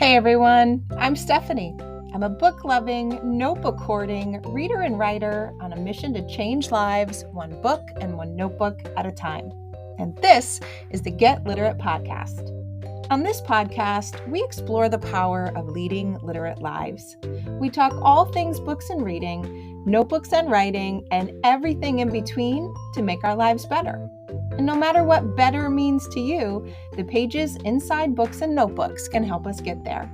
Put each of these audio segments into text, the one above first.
Hey everyone, I'm Stephanie. I'm a book-loving, notebook-hoarding reader and writer on a mission to change lives one book and one notebook at a time. And this is the Get Literate podcast. On this podcast, we explore the power of leading literate lives. We talk all things books and reading, notebooks and writing, and everything in between to make our lives better. And no matter what better means to you, the pages inside books and notebooks can help us get there.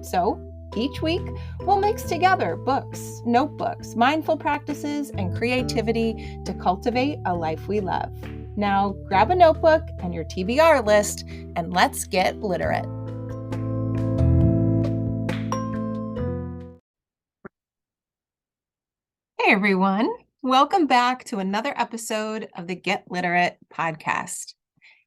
So, each week, we'll mix together books, notebooks, mindful practices, and creativity to cultivate a life we love. Now, grab a notebook and your TBR list, and let's get literate. Hey everyone, welcome back to another episode of the Get Literate podcast.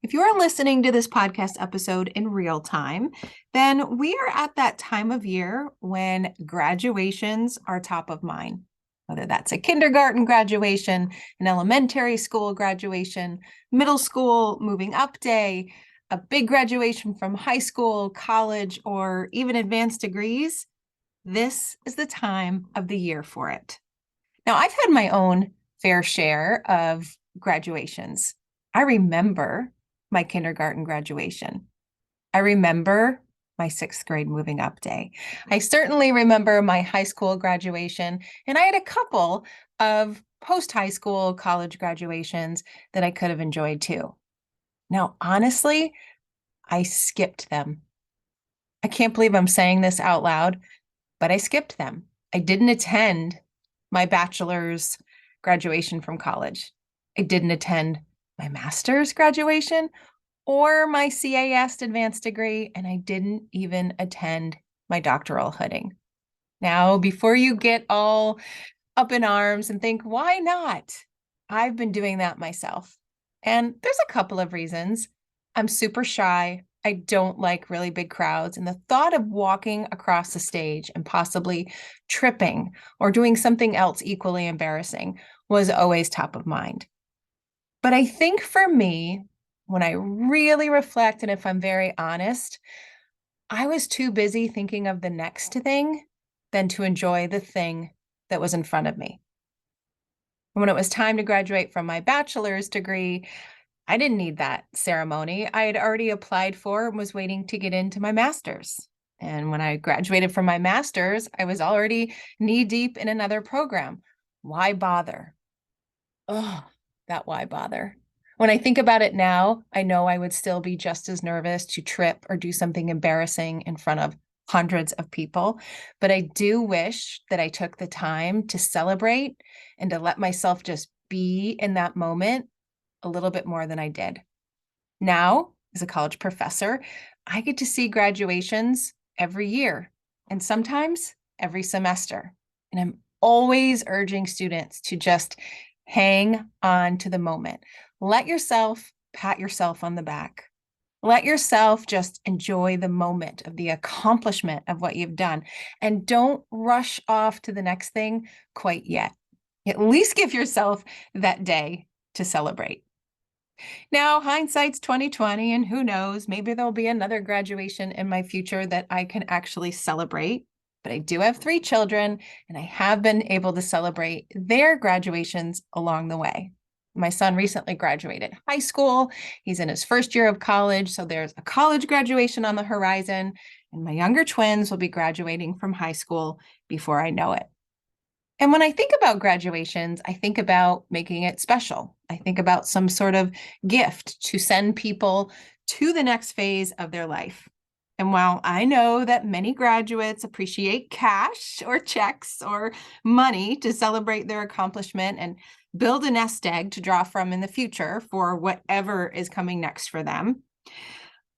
If you are listening to this podcast episode in real time, then we are at that time of year when graduations are top of mind. Whether that's a kindergarten graduation, an elementary school graduation, middle school moving up day, a big graduation from high school, college, or even advanced degrees, this is the time of the year for it. Now, I've had my own fair share of graduations. I remember my kindergarten graduation. I remember my sixth grade moving up day. I certainly remember my high school graduation, and I had a couple of post-high school college graduations that I could have enjoyed too. Now, honestly, I skipped them. I can't believe I'm saying this out loud, but I skipped them. I didn't attend my bachelor's graduation from college. I didn't attend my master's graduation or my CAS advanced degree, and I didn't even attend my doctoral hooding. Now, before you get all up in arms and think, why not? I've been doing that myself. And there's a couple of reasons. I'm super shy. I don't like really big crowds. And the thought of walking across the stage and possibly tripping or doing something else equally embarrassing was always top of mind. But I think for me, when I really reflect, and if I'm very honest, I was too busy thinking of the next thing than to enjoy the thing that was in front of me. When it was time to graduate from my bachelor's degree, I didn't need that ceremony. I had already applied for and was waiting to get into my master's. And when I graduated from my master's, I was already knee-deep in another program. Why bother? Oh, that why bother? When I think about it now, I know I would still be just as nervous to trip or do something embarrassing in front of hundreds of people. But I do wish that I took the time to celebrate and to let myself just be in that moment a little bit more than I did. Now, as a college professor, I get to see graduations every year and sometimes every semester. And I'm always urging students to just hang on to the moment. Let yourself pat yourself on the back. Let yourself just enjoy the moment of the accomplishment of what you've done. And don't rush off to the next thing quite yet. At least give yourself that day to celebrate. Now, hindsight's 2020, and who knows, maybe there'll be another graduation in my future that I can actually celebrate. But I do have 3 children, and I have been able to celebrate their graduations along the way. My son recently graduated high school. He's in his first year of college, so there's a college graduation on the horizon, and my younger twins will be graduating from high school before I know it. And when I think about graduations, I think about making it special. I think about some sort of gift to send people to the next phase of their life. And while I know that many graduates appreciate cash or checks or money to celebrate their accomplishment and build a nest egg to draw from in the future for whatever is coming next for them,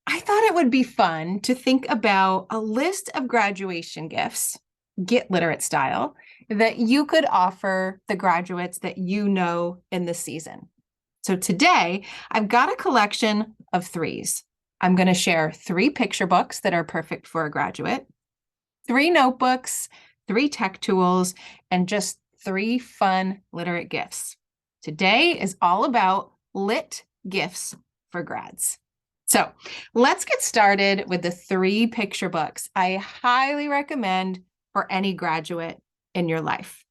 I thought it would be fun to think about a list of graduation gifts, Get Literate style, that you could offer the graduates that you know in this season. So today, I've got a collection of 3s. I'm going to share 3 picture books that are perfect for a graduate, 3 notebooks, 3 tech tools, and just 3 fun literate gifts. Today is all about lit gifts for grads. So let's get started with the 3 picture books I highly recommend for any graduate in your life.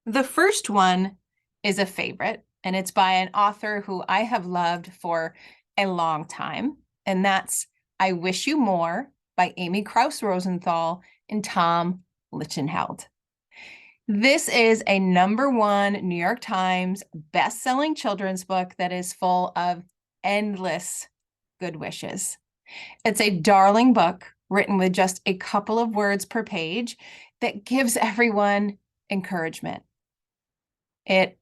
The first one is a favorite, and it's by an author who I have loved for a long time, and that's I Wish You More by Amy Krauss Rosenthal and Tom Lichtenheld. This is a #1 New York Times best-selling children's book that is full of endless good wishes. It's a darling book written with just a couple of words per page that gives everyone encouragement. It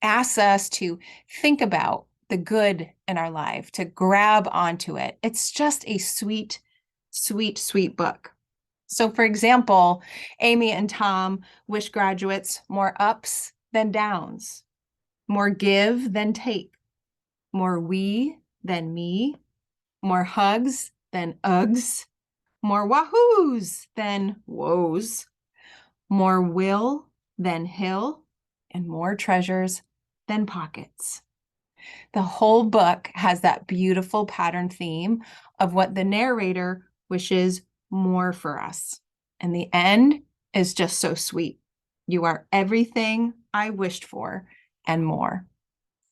asks us to think about the good in our life, to grab onto it. It's just a sweet, sweet, sweet book. So, for example, Amy and Tom wish graduates more ups than downs, more give than take, more we than me, more hugs than ughs, more wahoos than woes, more will than hill, and more treasures than pockets. The whole book has that beautiful pattern theme of what the narrator wishes more for us. And the end is just so sweet. You are everything I wished for and more.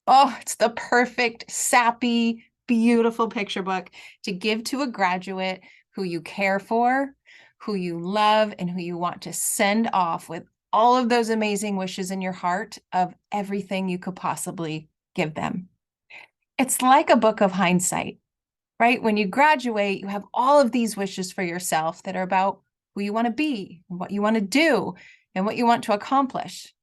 Oh, it's the perfect, sappy, beautiful picture book to give to a graduate who you care for, who you love, and who you want to send off with all of those amazing wishes in your heart of everything you could possibly give them. It's like a book of hindsight, right? When you graduate, you have all of these wishes for yourself that are about who you want to be, and what you want to do, and what you want to accomplish.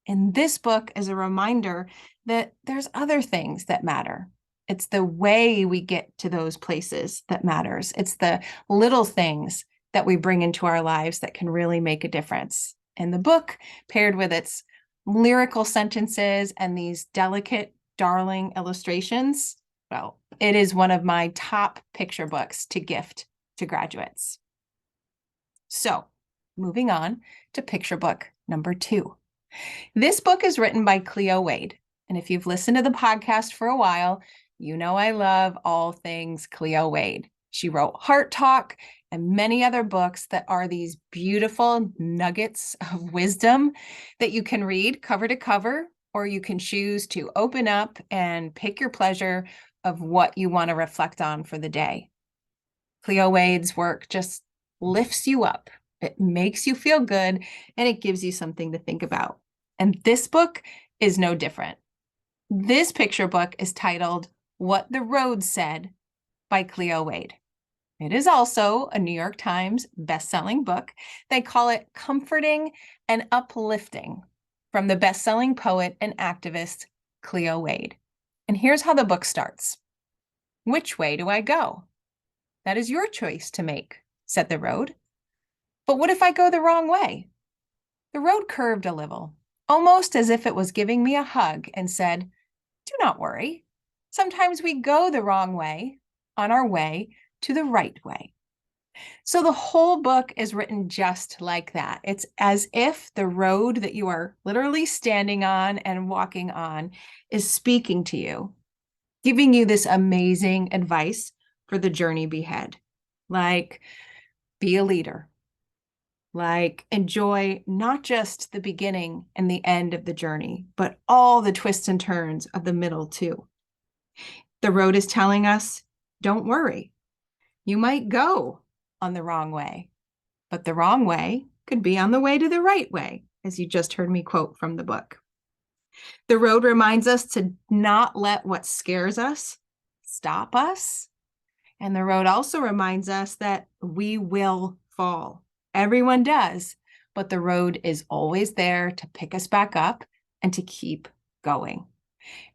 And this book is a reminder that there's other things that matter. It's the way we get to those places that matters. It's the little things that we bring into our lives that can really make a difference. And the book, paired with its lyrical sentences and these delicate, darling illustrations, well, it is one of my top picture books to gift to graduates. So, moving on to picture book number 2. This book is written by Cleo Wade. And if you've listened to the podcast for a while, you know I love all things Cleo Wade. She wrote Heart Talk and many other books that are these beautiful nuggets of wisdom that you can read cover to cover, or you can choose to open up and pick your pleasure of what you want to reflect on for the day. Cleo Wade's work just lifts you up. It makes you feel good, and it gives you something to think about. And this book is no different. This picture book is titled What the Road Said by Cleo Wade. It is also a New York Times best-selling book. They call it comforting and uplifting from the best-selling poet and activist Cleo Wade. And here's how the book starts. Which way do I go? That is your choice to make, said the road. But what if I go the wrong way? The road curved a little, almost as if it was giving me a hug and said, do not worry. Sometimes we go the wrong way on our way to the right way. So the whole book is written just like that. It's as if the road that you are literally standing on and walking on is speaking to you, giving you this amazing advice for the journey ahead. Like, be a leader. Like, enjoy not just the beginning and the end of the journey, but all the twists and turns of the middle too. The road is telling us, don't worry. You might go on the wrong way, but the wrong way could be on the way to the right way, as you just heard me quote from the book. The road reminds us to not let what scares us stop us. And the road also reminds us that we will fall. Everyone does, but the road is always there to pick us back up and to keep going.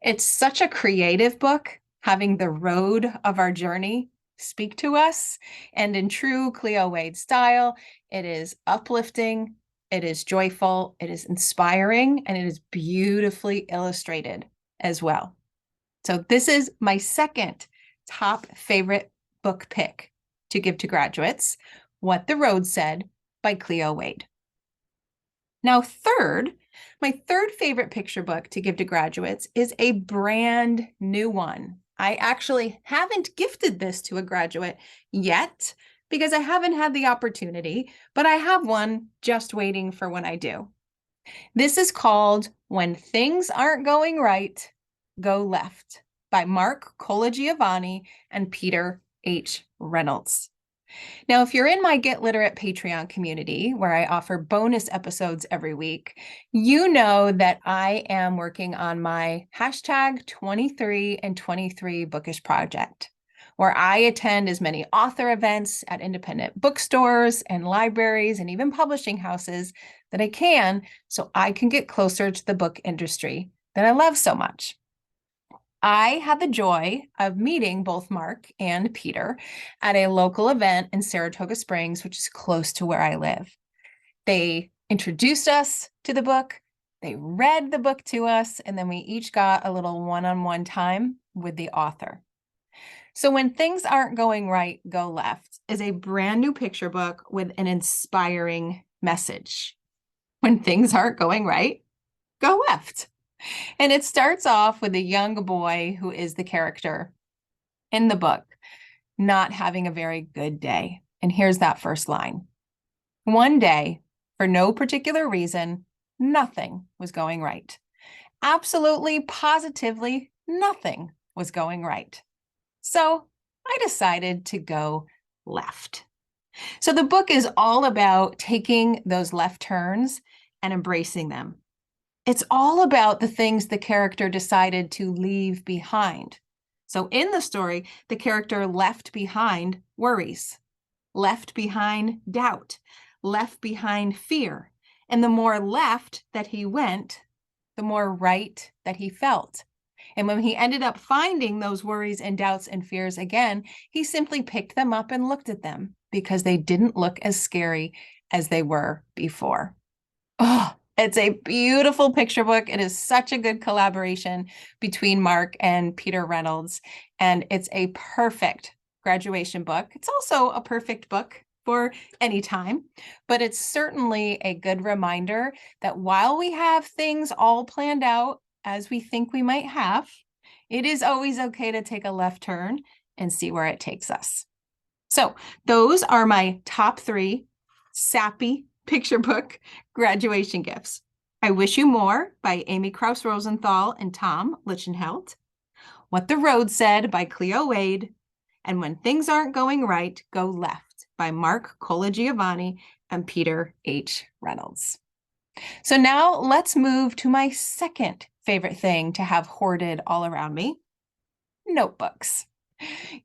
It's such a creative book, having the road of our journey speak to us. And in true Cleo Wade style, it is uplifting, it is joyful, it is inspiring, and it is beautifully illustrated as well. So this is my second top favorite book pick to give to graduates, What the Road Said by Cleo Wade. Now, my third favorite picture book to give to graduates is a brand new one I actually haven't gifted this to a graduate yet because I haven't had the opportunity, but I have one just waiting for when I do. This is called When Things Aren't Going Right, Go Left by Mark Colagiovanni and Peter H. Reynolds. Now, if you're in my Get Literate Patreon community, where I offer bonus episodes every week, you know that I am working on my hashtag 23 and 23 bookish project, where I attend as many author events at independent bookstores and libraries and even publishing houses that I can, so I can get closer to the book industry that I love so much. I had the joy of meeting both Mark and Peter at a local event in Saratoga Springs, which is close to where I live. They introduced us to the book, they read the book to us, and then we each got a little one-on-one time with the author. So When Things Aren't Going Right, Go Left is a brand new picture book with an inspiring message. When things aren't going right, go left. And it starts off with a young boy who is the character in the book, not having a very good day. And here's that first line. One day, for no particular reason, nothing was going right. Absolutely, positively, nothing was going right. So I decided to go left. So the book is all about taking those left turns and embracing them. It's all about the things the character decided to leave behind. So in the story, the character left behind worries, left behind doubt, left behind fear. And the more left that he went, the more right that he felt. And when he ended up finding those worries and doubts and fears again, he simply picked them up and looked at them because they didn't look as scary as they were before. Oh, it's a beautiful picture book. It is such a good collaboration between Mark and Peter Reynolds, and it's a perfect graduation book. It's also a perfect book for any time, but it's certainly a good reminder that while we have things all planned out as we think we might have, it is always okay to take a left turn and see where it takes us. So those are my top 3 sappy picture book graduation gifts. I Wish You More by Amy Krauss Rosenthal and Tom Lichtenheld, What the Road Said by Cleo Wade, and When Things Aren't Going Right, Go Left by Mark Colagiovanni and Peter H. Reynolds. So now let's move to my second favorite thing to have hoarded all around me, notebooks.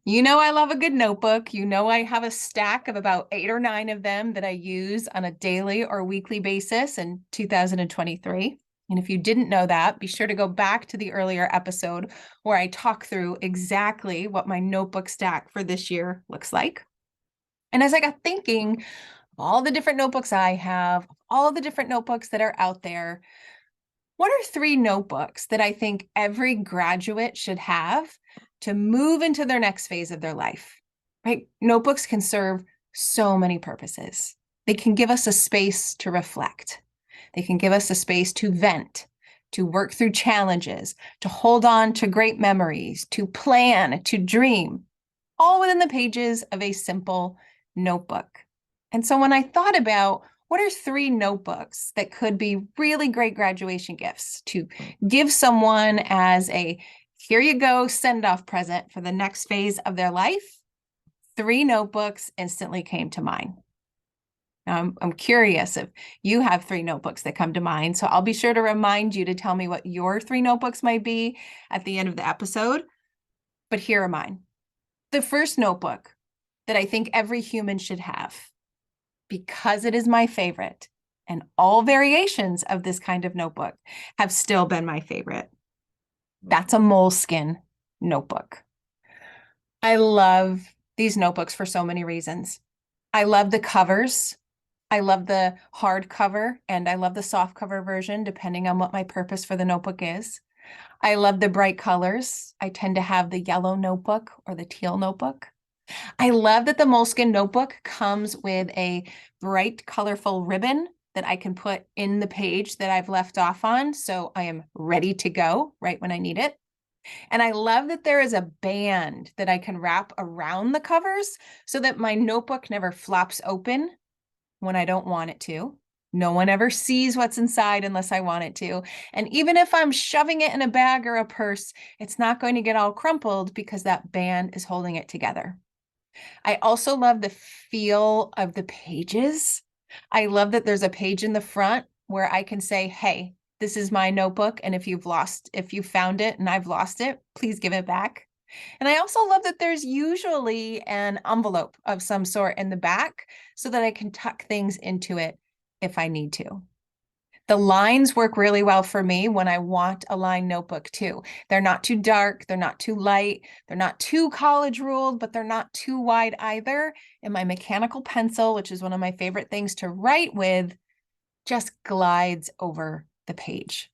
You know I love a good notebook. You know I have a stack of about 8 or 9 of them that I use on a daily or weekly basis in 2023. And if you didn't know that, be sure to go back to the earlier episode where I talk through exactly what my notebook stack for this year looks like. And as I got thinking of all the different notebooks I have, all the different notebooks that are out there, what are 3 notebooks that I think every graduate should have to move into their next phase of their life, right? Notebooks can serve so many purposes. They can give us a space to reflect. They can give us a space to vent, to work through challenges, to hold on to great memories, to plan, to dream, all within the pages of a simple notebook. And so when I thought about what are 3 notebooks that could be really great graduation gifts to give someone as a here you go send-off present for the next phase of their life, 3 notebooks instantly came to mind. Now, I'm curious if you have 3 notebooks that come to mind, so I'll be sure to remind you to tell me what your 3 notebooks might be at the end of the episode, but here are mine. The first notebook that I think every human should have, because it is my favorite, and all variations of this kind of notebook have still been my favorite. That's a Moleskine notebook. I love these notebooks for so many reasons. I love the covers. I love the hardcover, and I love the softcover version, depending on what my purpose for the notebook is. I love the bright colors. I tend to have the yellow notebook or the teal notebook. I love that the Moleskine notebook comes with a bright, colorful ribbon that I can put in the page that I've left off on, so I am ready to go right when I need it. And I love that there is a band that I can wrap around the covers so that my notebook never flops open when I don't want it to. No one ever sees what's inside unless I want it to. And even if I'm shoving it in a bag or a purse, it's not going to get all crumpled because that band is holding it together. I also love the feel of the pages. I love that there's a page in the front where I can say, hey, this is my notebook. And if you found it and I've lost it, please give it back. And I also love that there's usually an envelope of some sort in the back so that I can tuck things into it if I need to. The lines work really well for me when I want a line notebook too. They're not too dark, they're not too light, they're not too college ruled, but they're not too wide either. And my mechanical pencil, which is one of my favorite things to write with, just glides over the page.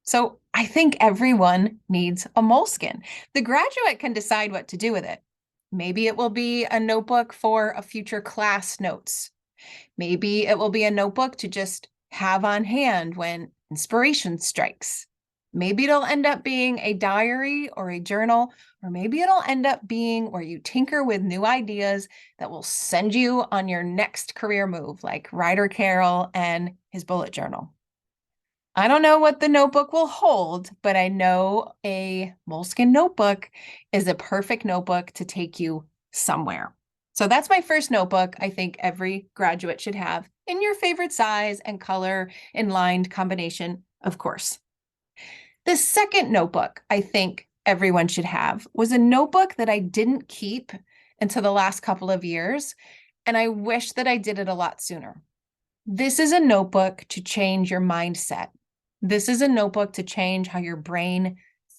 So I think everyone needs a moleskin. The graduate can decide what to do with it. Maybe it will be a notebook for a future class notes. Maybe it will be a notebook to just have on hand when inspiration strikes. Maybe it'll end up being a diary or a journal, or maybe it'll end up being where you tinker with new ideas that will send you on your next career move, like Ryder Carroll and his bullet journal. I don't know what the notebook will hold, but I know a moleskin notebook is a perfect notebook to take you somewhere. So that's my first notebook I think every graduate should have in your favorite size and color and lined combination, of course. The second notebook I think everyone should have was a notebook that I didn't keep until the last couple of years, and I wish that I did it a lot sooner. This is a notebook to change your mindset. This is a notebook to change how your brain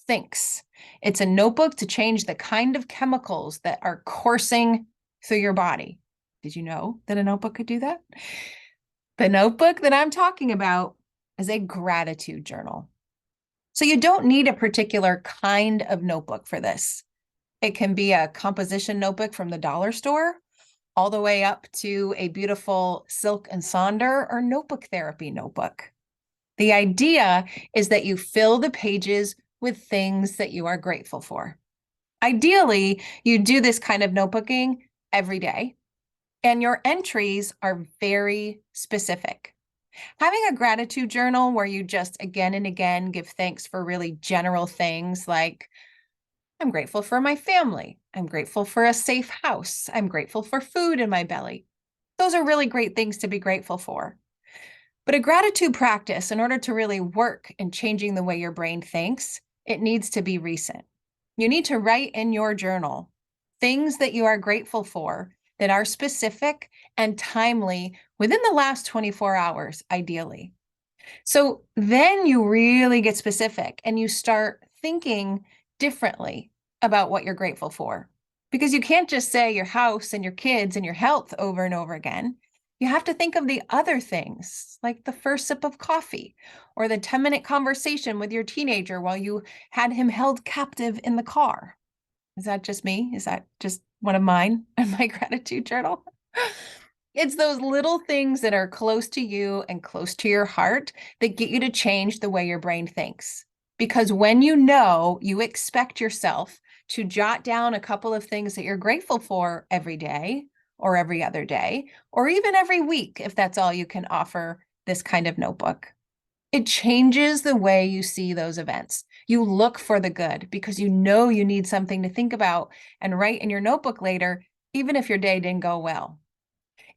thinks. It's a notebook to change the kind of chemicals that are coursing through your body. Did you know that a notebook could do that? The notebook that I'm talking about is a gratitude journal. So you don't need a particular kind of notebook for this. It can be a composition notebook from the dollar store, all the way up to a beautiful Silk and Sonder or notebook therapy notebook. The idea is that you fill the pages with things that you are grateful for. Ideally, you do this kind of notebooking every day, and your entries are very specific. Having a gratitude journal where you just again and again give thanks for really general things like, I'm grateful for my family. I'm grateful for a safe house. I'm grateful for food in my belly. Those are really great things to be grateful for. But a gratitude practice, in order to really work in changing the way your brain thinks, it needs to be recent. You need to write in your journal things that you are grateful for that are specific and timely within the last 24 hours, ideally. So then you really get specific and you start thinking differently about what you're grateful for. Because you can't just say your house and your kids and your health over and over again. You have to think of the other things, like the first sip of coffee or the 10-minute conversation with your teenager while you had him held captive in the car. Is that just me? Is that just one of mine in my gratitude journal? It's those little things that are close to you and close to your heart that get you to change the way your brain thinks. Because when you expect yourself to jot down a couple of things that you're grateful for every day or every other day, or even every week, if that's all you can offer this kind of notebook. It changes the way you see those events. You look for the good because you know you need something to think about and write in your notebook later, even if your day didn't go well.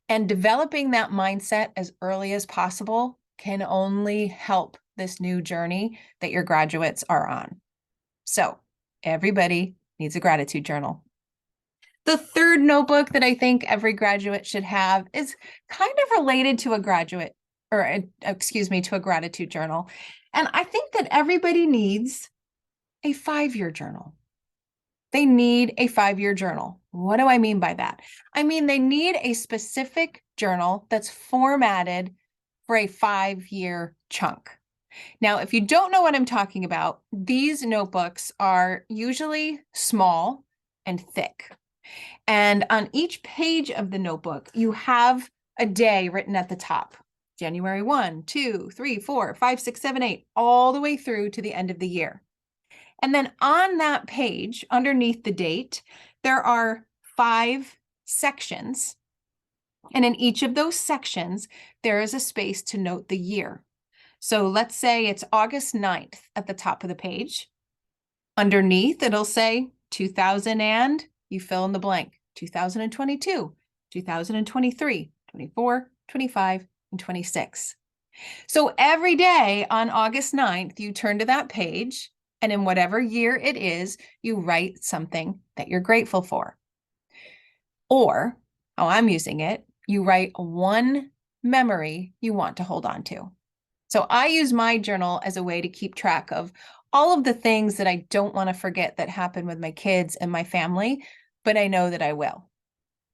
And developing that mindset as early as possible can only help this new journey that your graduates are on. So everybody needs a gratitude journal. The third notebook that I think every graduate should have is kind of related to a to a gratitude journal. And I think that everybody needs a 5-year journal. They need a 5-year journal. What do I mean by that? I mean, they need a specific journal that's formatted for a 5-year chunk. Now, if you don't know what I'm talking about, these notebooks are usually small and thick. And on each page of the notebook, you have a day written at the top. January 1, 2, 3, 4, 5, 6, 7, 8, all the way through to the end of the year. And then on that page, underneath the date, there are 5 sections. And in each of those sections, there is a space to note the year. So let's say it's August 9th at the top of the page. Underneath, it'll say 2000 and you fill in the blank, 2022, 2023, 24, 25, and 26. So every day on August 9th, you turn to that page, and in whatever year it is, you write something that you're grateful for. Or, how I'm using it, you write one memory you want to hold on to. So I use my journal as a way to keep track of all of the things that I don't want to forget that happened with my kids and my family, but I know that I will.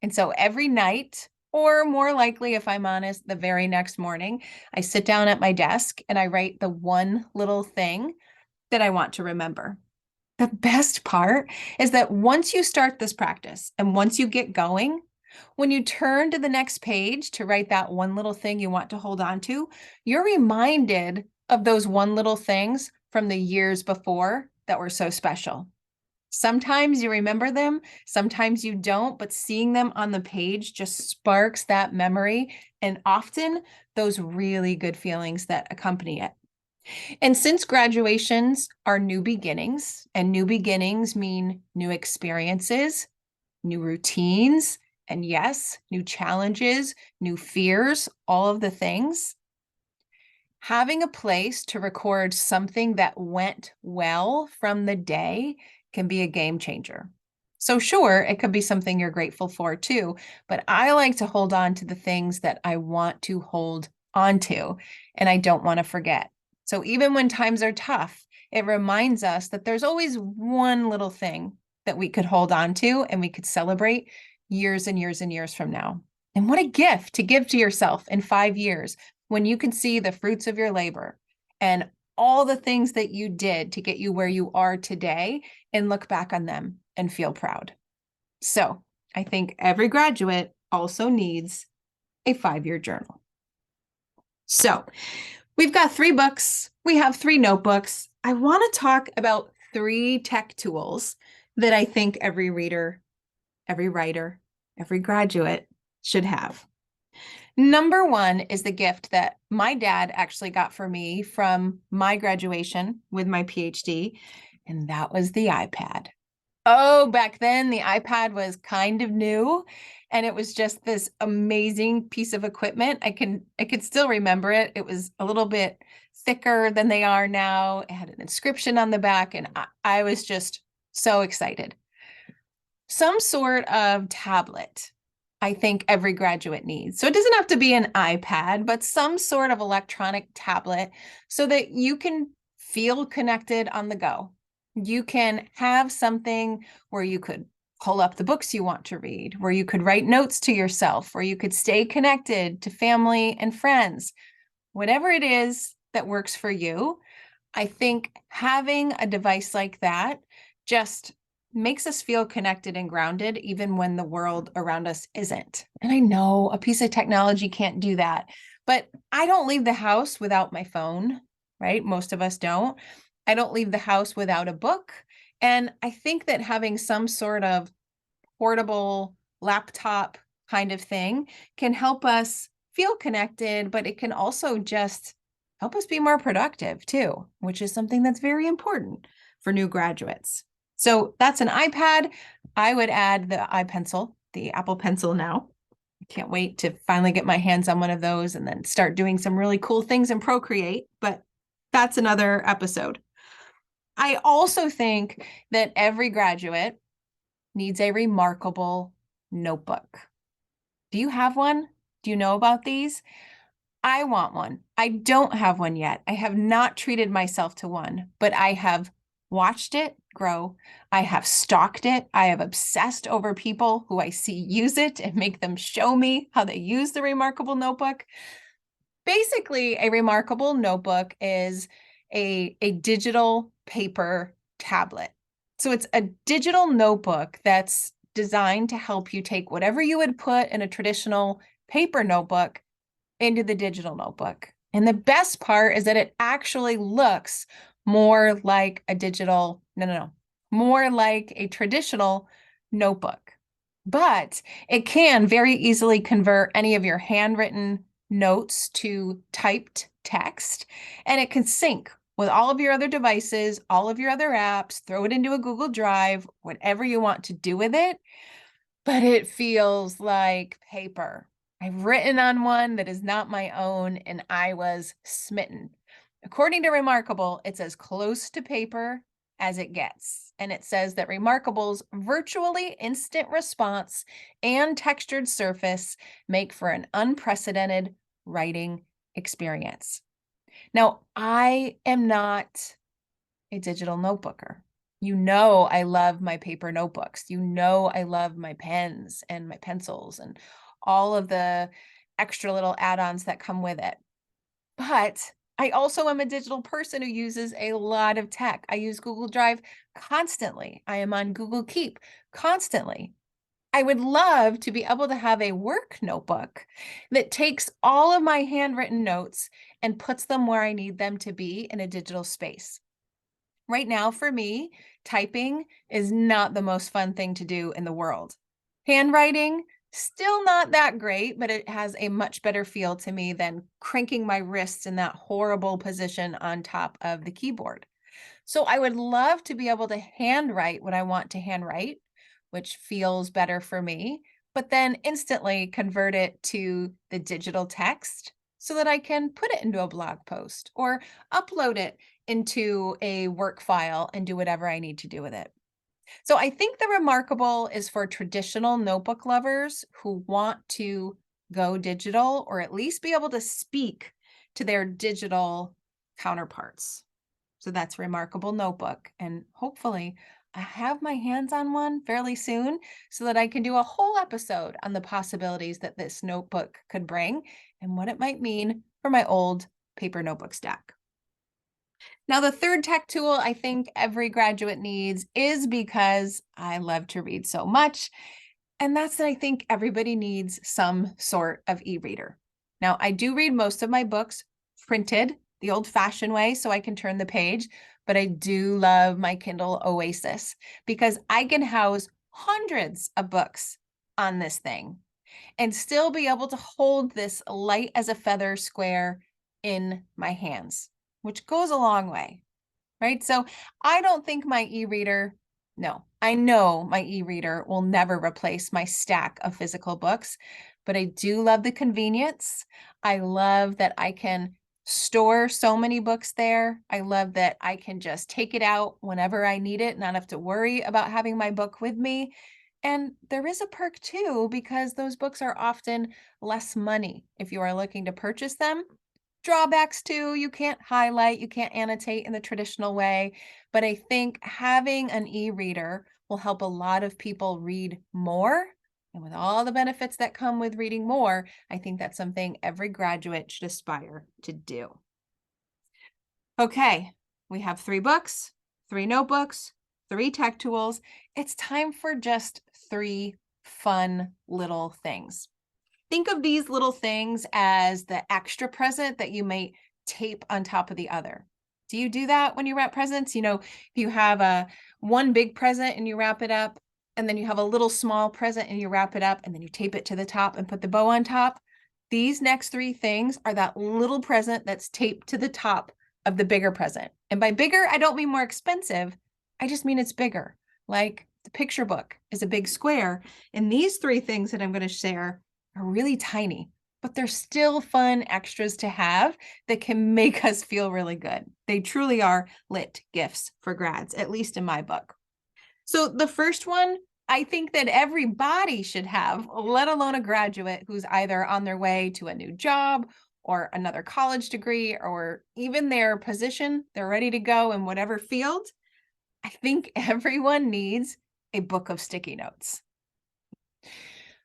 And so every night, or more likely, if I'm honest, the very next morning, I sit down at my desk and I write the one little thing that I want to remember. The best part is that once you start this practice and once you get going, when you turn to the next page to write that one little thing you want to hold on to, you're reminded of those one little things from the years before that were so special. Sometimes you remember them, sometimes you don't, but seeing them on the page just sparks that memory and often those really good feelings that accompany it. And since graduations are new beginnings, and new beginnings mean new experiences, new routines, and yes, new challenges, new fears, all of the things, having a place to record something that went well from the day can be a game changer. So sure, it could be something you're grateful for too, but I like to hold on to the things that I want to hold on to and I don't want to forget. So even when times are tough, it reminds us that there's always one little thing that we could hold on to and we could celebrate years and years and years from now. And what a gift to give to yourself in 5 years when you can see the fruits of your labor and all the things that you did to get you where you are today and look back on them and feel proud. So I think every graduate also needs a 5-year journal. So we've got 3 books. We have 3 notebooks. I want to talk about 3 tech tools that I think every reader, every writer, every graduate should have. Number 1 is the gift that my dad actually got for me from my graduation with my PhD, and that was the iPad. Oh, back then the iPad was kind of new and it was just this amazing piece of equipment. I could still remember it. It was a little bit thicker than they are now. It had an inscription on the back and I was just so excited. Some sort of tablet, I think every graduate needs. So it doesn't have to be an iPad, but some sort of electronic tablet so that you can feel connected on the go. You can have something where you could pull up the books you want to read, where you could write notes to yourself, where you could stay connected to family and friends. Whatever it is that works for you, I think having a device like that just makes us feel connected and grounded even when the world around us isn't. And I know a piece of technology can't do that, but I don't leave the house without my phone, right? Most of us don't. I don't leave the house without a book. And I think that having some sort of portable laptop kind of thing can help us feel connected, but it can also just help us be more productive too, which is something that's very important for new graduates. So that's an iPad. I would add the iPencil, the Apple Pencil now. I can't wait to finally get my hands on one of those and then start doing some really cool things in Procreate, but that's another episode. I also think that every graduate needs a remarkable notebook. Do you have one? Do you know about these? I want one. I don't have one yet. I have not treated myself to one, but I have watched it grow. I have stalked it. I have obsessed over people who I see use it and make them show me how they use the remarkable notebook. Basically, a remarkable notebook is a digital paper tablet. So it's a digital notebook that's designed to help you take whatever you would put in a traditional paper notebook into the digital notebook. And the best part is that it actually looks more like a digital No. More like a traditional notebook. But it can very easily convert any of your handwritten notes to typed text, and it can sync with all of your other devices, all of your other apps, throw it into a Google Drive, whatever you want to do with it, but it feels like paper. I've written on one that is not my own, and I was smitten. According to Remarkable, it's as close to paper as it gets. And it says that Remarkable's virtually instant response and textured surface make for an unprecedented writing experience. Now, I am not a digital notebooker. You know, I love my paper notebooks. You know, I love my pens and my pencils and all of the extra little add-ons that come with it. But I also am a digital person who uses a lot of tech. I use Google Drive constantly. I am on Google Keep constantly. I would love to be able to have a work notebook that takes all of my handwritten notes and puts them where I need them to be in a digital space. Right now, for me, typing is not the most fun thing to do in the world. Handwriting, still not that great, but it has a much better feel to me than cranking my wrists in that horrible position on top of the keyboard. So I would love to be able to handwrite what I want to handwrite, which feels better for me, but then instantly convert it to the digital text so that I can put it into a blog post or upload it into a work file and do whatever I need to do with it. So I think the Remarkable is for traditional notebook lovers who want to go digital or at least be able to speak to their digital counterparts. So that's Remarkable Notebook. And hopefully I have my hands on one fairly soon so that I can do a whole episode on the possibilities that this notebook could bring and what it might mean for my old paper notebook stack. Now, the third tech tool I think every graduate needs is because I love to read so much. And that's that I think everybody needs some sort of e-reader. Now, I do read most of my books printed the old-fashioned way so I can turn the page, but I do love my Kindle Oasis because I can house hundreds of books on this thing and still be able to hold this light as a feather square in my hands, which goes a long way, right? So I don't think my e-reader, no, I know my e-reader will never replace my stack of physical books, but I do love the convenience. I love that I can store so many books there. I love that I can just take it out whenever I need it, not have to worry about having my book with me. And there is a perk too, because those books are often less money if you are looking to purchase them. Drawbacks too, you can't highlight, you can't annotate in the traditional way, but I think having an e-reader will help a lot of people read more. And with all the benefits that come with reading more, I think that's something every graduate should aspire to do. Okay, we have 3 books, 3 notebooks, 3 tech tools. It's time for just 3 fun little things. Think of these little things as the extra present that you may tape on top of the other. Do you do that when you wrap presents? You know, if you have one big present and you wrap it up, and then you have a little small present and you wrap it up, and then you tape it to the top and put the bow on top. These next 3 things are that little present that's taped to the top of the bigger present. And by bigger, I don't mean more expensive. I just mean it's bigger. Like the picture book is a big square. And these 3 things that I'm going to share are really tiny, but they're still fun extras to have that can make us feel really good. They truly are lit gifts for grads, at least in my book. So the first one, I think that everybody should have, let alone a graduate who's either on their way to a new job or another college degree, or even their position, they're ready to go in whatever field. I think everyone needs a book of sticky notes.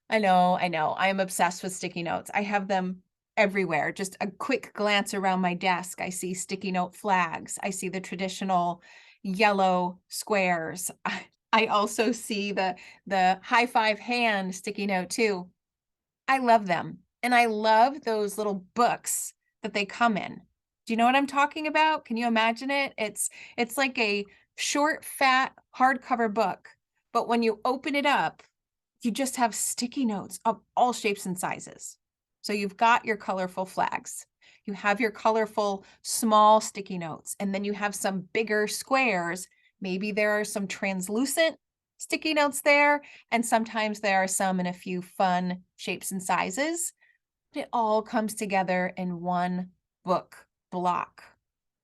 I know. I am obsessed with sticky notes. I have them everywhere. Just a quick glance around my desk. I see sticky note flags. I see the traditional yellow squares. I also see the high five hand sticky note too. I love them. And I love those little books that they come in. Do you know what I'm talking about? Can you imagine it? It's like a short, fat, hardcover book. But when you open it up, you just have sticky notes of all shapes and sizes. So you've got your colorful flags. You have your colorful small sticky notes, and then you have some bigger squares. Maybe there are some translucent sticky notes there, and sometimes there are some in a few fun shapes and sizes. But it all comes together in one book block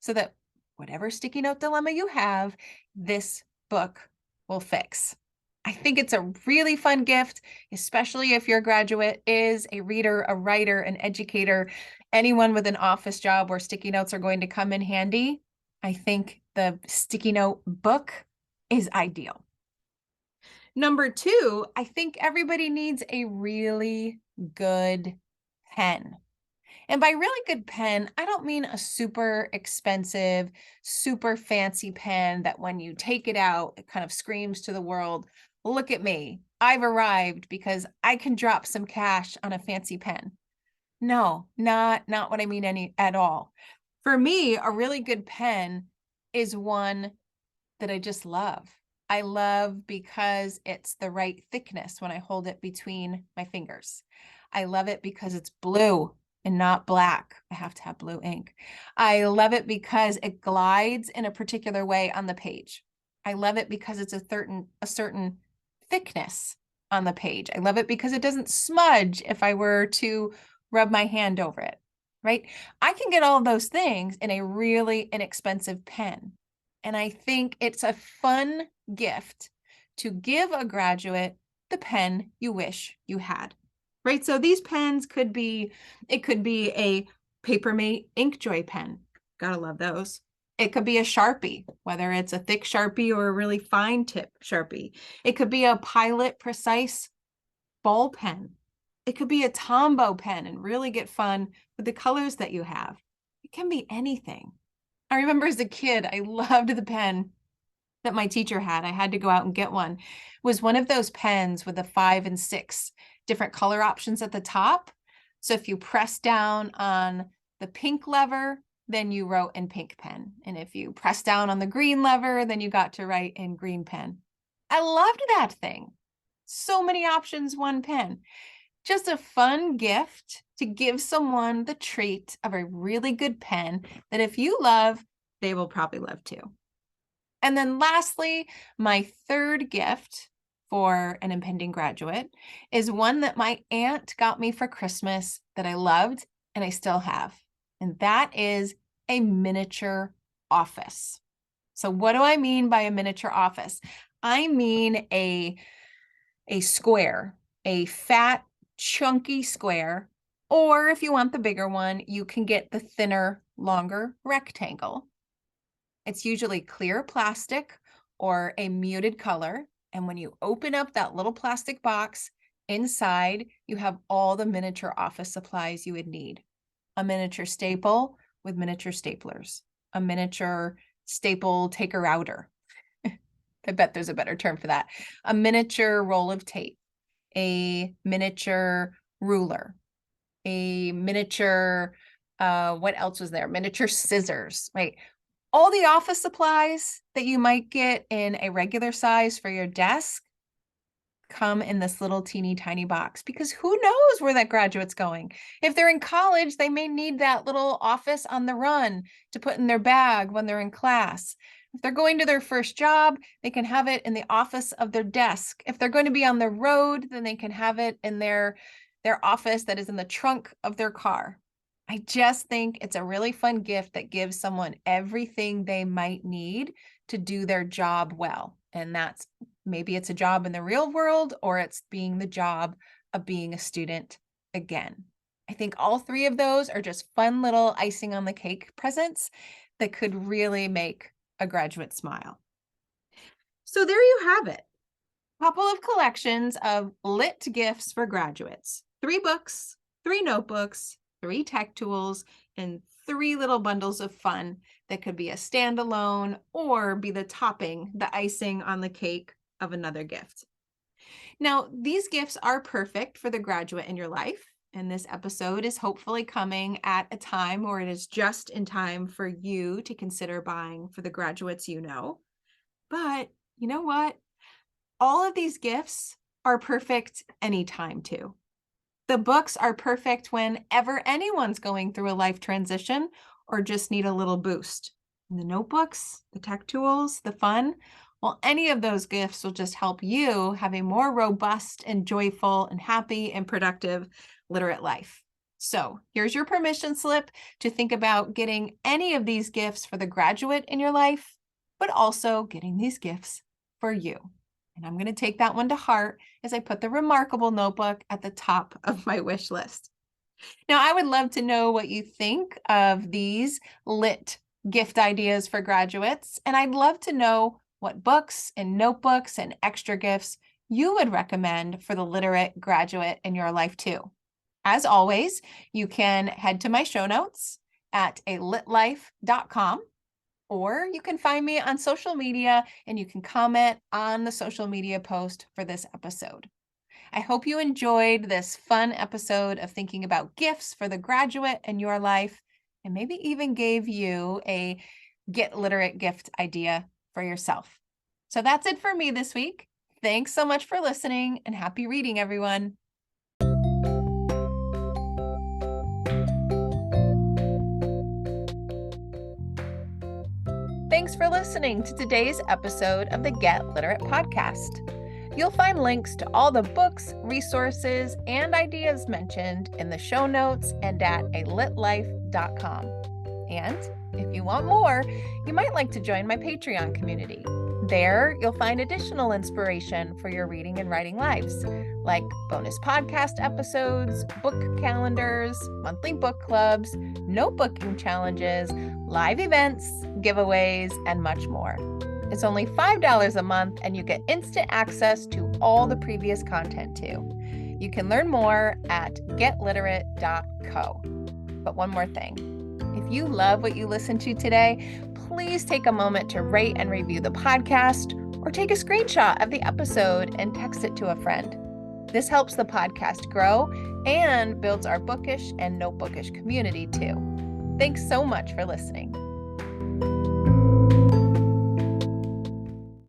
so that whatever sticky note dilemma you have, this book will fix. I think it's a really fun gift, especially if your graduate is a reader, a writer, an educator, anyone with an office job where sticky notes are going to come in handy. I think the sticky note book is ideal. Number two, I think everybody needs a really good pen. And by really good pen, I don't mean a super expensive, super fancy pen that when you take it out, it kind of screams to the world, look at me, I've arrived because I can drop some cash on a fancy pen. No, not what I mean at all. For me, a really good pen is one that I just love. I love because it's the right thickness when I hold it between my fingers. I love it because it's blue and not black. I have to have blue ink. I love it because it glides in a particular way on the page. I love it because it's a certain thickness on the page. I love it because it doesn't smudge if I were to rub my hand over it, right? I can get all of those things in a really inexpensive pen. And I think it's a fun gift to give a graduate the pen you wish you had, right? So these pens could be a Papermate Inkjoy pen. Gotta love those. It could be a Sharpie, whether it's a thick Sharpie or a really fine tip Sharpie. It could be a Pilot Precise ball pen. It could be a Tombow pen and really get fun with the colors that you have. It can be anything. I remember as a kid, I loved the pen that my teacher had. I had to go out and get one. It was one of those pens with the 5 and 6 different color options at the top. So if you press down on the pink lever, then you wrote in pink pen. And if you press down on the green lever, then you got to write in green pen. I loved that thing. So many options, one pen. Just a fun gift to give someone the treat of a really good pen that if you love, they will probably love too. And then lastly, my third gift for an impending graduate is one that my aunt got me for Christmas that I loved and I still have. And that is a miniature office. So what do I mean by a miniature office? I mean a square, a fat, chunky square, or if you want the bigger one, you can get the thinner, longer rectangle. It's usually clear plastic or a muted color. And when you open up that little plastic box, inside you have all the miniature office supplies you would need. A miniature staple with miniature staplers, a miniature staple taker-outer. I bet there's a better term for that. A miniature roll of tape, a miniature ruler, a miniature, what else was there? Miniature scissors, right? All the office supplies that you might get in a regular size for your desk come in this little teeny tiny box because who knows where that graduate's going. If they're in college, they may need that little office on the run to put in their bag when they're in class. If they're going to their first job, they can have it in the office of their desk. If they're going to be on the road, then they can have it in their office that is in the trunk of their car. I just think it's a really fun gift that gives someone everything they might need to do their job well. And that's maybe it's a job in the real world or it's being the job of being a student again. I think all three of those are just fun little icing on the cake presents that could really make a graduate smile. So there you have it. A couple of collections of lit gifts for graduates. 3 books, 3 notebooks, 3 tech tools, and 3 little bundles of fun that could be a standalone or be the topping, the icing on the cake of another gift. Now, these gifts are perfect for the graduate in your life, and this episode is hopefully coming at a time where it is just in time for you to consider buying for the graduates you know. But you know what? All of these gifts are perfect anytime too. The books are perfect whenever anyone's going through a life transition or just need a little boost. And the notebooks, the tech tools, the fun, well, any of those gifts will just help you have a more robust and joyful and happy and productive literate life. So here's your permission slip to think about getting any of these gifts for the graduate in your life, but also getting these gifts for you. And I'm going to take that one to heart as I put the Remarkable notebook at the top of my wish list. Now, I would love to know what you think of these lit gift ideas for graduates. And I'd love to know what books and notebooks and extra gifts you would recommend for the literate graduate in your life too. As always, you can head to my show notes at alitlife.com. Or you can find me on social media and you can comment on the social media post for this episode. I hope you enjoyed this fun episode of thinking about gifts for the graduate in your life and maybe even gave you a Get Literate gift idea for yourself. So that's it for me this week. Thanks so much for listening and happy reading, everyone. Thanks for listening to today's episode of the Get Literate podcast. You'll find links to all the books, resources, and ideas mentioned in the show notes and at alitlife.com. And if you want more, you might like to join my Patreon community. There, you'll find additional inspiration for your reading and writing lives, like bonus podcast episodes, book calendars, monthly book clubs, notebooking challenges, live events, giveaways, and much more. It's only $5 a month, and you get instant access to all the previous content too. You can learn more at getliterate.co. But one more thing. If you love what you listened to today, please take a moment to rate and review the podcast or take a screenshot of the episode and text it to a friend. This helps the podcast grow and builds our bookish and no bookish community too. Thanks so much for listening.